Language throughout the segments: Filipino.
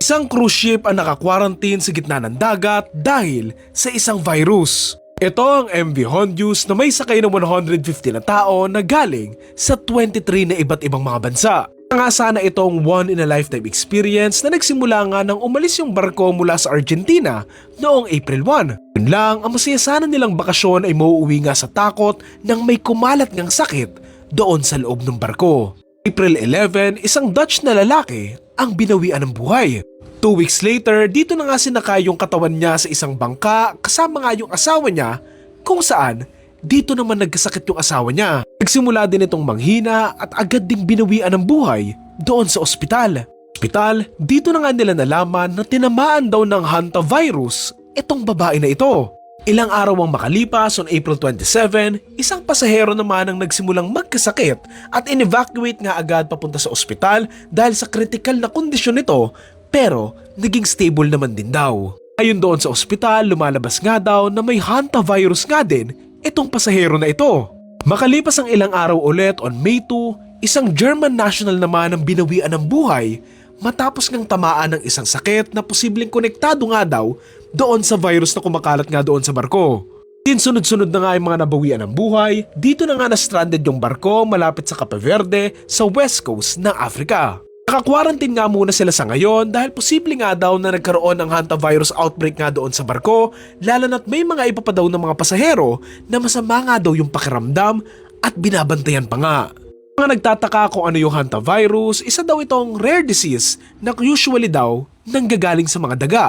Isang cruise ship ang naka-quarantine sa gitna ng dagat dahil sa isang virus. Ito ang MV Hondius na may sakay ng 150 na tao na galing sa 23 na iba't ibang mga bansa. Nga sana itong one-in-a-lifetime experience na nagsimula nga nang umalis yung barko mula sa Argentina noong April 1. Yun lang, ang masaya sana nilang bakasyon ay mauuwi nga sa takot nang may kumalat ngang sakit doon sa loob ng barko. April 11, isang Dutch na lalaki ang binawian ng buhay. 2 weeks later, dito na nga sinakay yung katawan niya sa isang bangka kasama nga yung asawa niya kung saan dito naman nagkasakit yung asawa niya. Nagsimula din itong manghina at agad ding binawian ng buhay doon sa ospital. Dito na nga nila nalaman na tinamaan daw ng hantavirus itong babae na ito. Ilang araw ang makalipas on April 27, isang pasahero naman ang nagsimulang magkasakit at in-evacuate nga agad papunta sa ospital dahil sa critical na kondisyon nito pero naging stable naman din daw. Ayon doon sa ospital, lumalabas nga daw na may hantavirus nga din itong pasahero na ito. Makalipas ang ilang araw ulit on May 2, isang German national naman ang binawian ng buhay matapos ngang tamaan ng isang sakit na posibleng konektado nga daw doon sa virus na kumakalat nga doon sa barko. Sunod-sunod na nga yung mga nabawian ng buhay, dito na nga na-stranded yung barko malapit sa Cape Verde sa west coast ng Africa. Naka-quarantine nga muna sila sa ngayon dahil posible nga daw na nagkaroon ng hantavirus outbreak nga doon sa barko, lalo na't may mga iba pa daw ng mga pasahero na masama nga daw yung pakiramdam at binabantayan pa nga. Mga nagtataka kung ano yung hantavirus, isa daw itong rare disease na usually daw nanggagaling sa mga daga.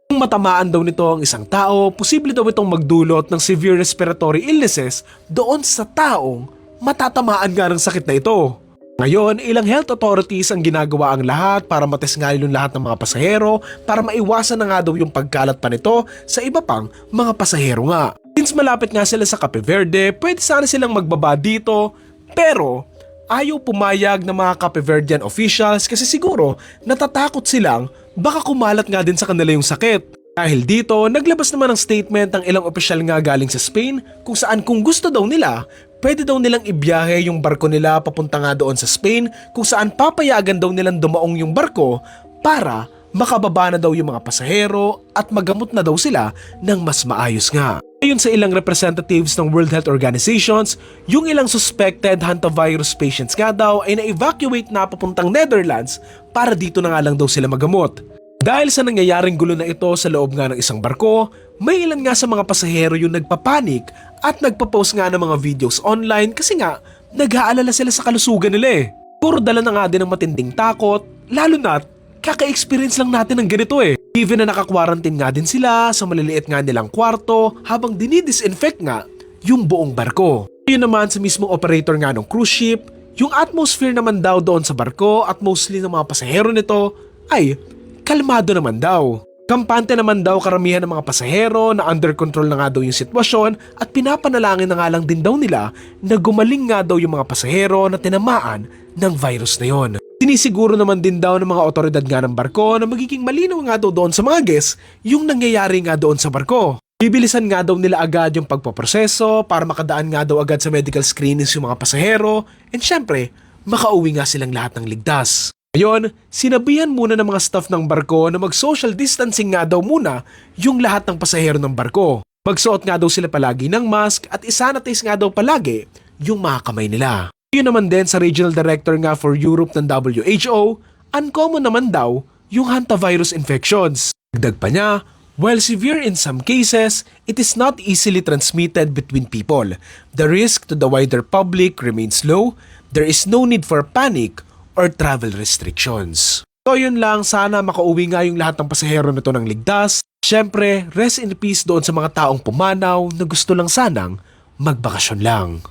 Kung matamaan daw nito ang isang tao, posible daw itong magdulot ng severe respiratory illnesses doon sa taong matatamaan nga ng sakit na ito. Ngayon, ilang health authorities ang ginagawa ang lahat para matest nga yung lahat ng mga pasahero para maiwasan na nga daw yung pagkalat pa nito sa iba pang mga pasahero nga. Since malapit nga sila sa Cape Verde, pwede sana silang magbaba dito pero ayaw pumayag ng mga Cape Verdean officials kasi siguro natatakot silang baka kumalat nga din sa kanila yung sakit. Dahil dito, naglabas naman ng statement ang ilang opisyal nga galing sa Spain kung saan kung gusto daw nila, pwede daw nilang ibiyahe yung barko nila papunta nga doon sa Spain kung saan papayagan daw nilang dumaong yung barko para makababa na daw yung mga pasahero at magamot na daw sila ng mas maayos nga. Ayon sa ilang representatives ng World Health Organizations, yung ilang suspected hantavirus patients nga daw ay na-evacuate na papuntang Netherlands para dito na nga lang daw sila magamot. Dahil sa nangyayaring gulo na ito sa loob nga ng isang barko, may ilan nga sa mga pasahero yung nagpapanik at nagpapost nga ng mga videos online kasi nga nag-aalala sila sa kalusugan nila eh. Puro dala na nga din ng matinding takot, lalo na't kaka-experience lang natin ng ganito eh. Even na naka-quarantine nga din sila sa maliliit nga nilang kwarto habang dinidisinfect nga yung buong barko. Yun naman sa mismong operator nga ng cruise ship, yung atmosphere naman daw doon sa barko at mostly ng mga pasahero nito ay kalmado naman daw. Kampante naman daw karamihan ng mga pasahero na under control na nga daw yung sitwasyon at pinapanalangin na nga lang din daw nila na gumaling nga daw yung mga pasahero na tinamaan ng virus na yon. Sinisiguro naman din daw ng mga otoridad nga ng barko na magiging malinaw nga daw doon sa mga guests yung nangyayari nga doon sa barko. Bibilisan nga daw nila agad yung pagpaproseso para makadaan nga daw agad sa medical screenings yung mga pasahero and syempre makauwi nga silang lahat ng ligtas. Ngayon, sinabihan muna ng mga staff ng barko na mag-social distancing nga daw muna yung lahat ng pasahero ng barko. Magsuot nga daw sila palagi ng mask at isanitize nga daw palagi yung mga kamay nila. Yun naman din sa regional director nga for Europe ng WHO, uncommon naman daw yung hantavirus infections. Dagdag pa niya, while severe in some cases, it is not easily transmitted between people. The risk to the wider public remains low. There is no need for panic or travel restrictions. So yun lang, sana makauwi nga yung lahat ng pasahero nito ng ligtas. Syempre, rest in peace doon sa mga taong pumanaw na gusto lang sanang magbakasyon lang.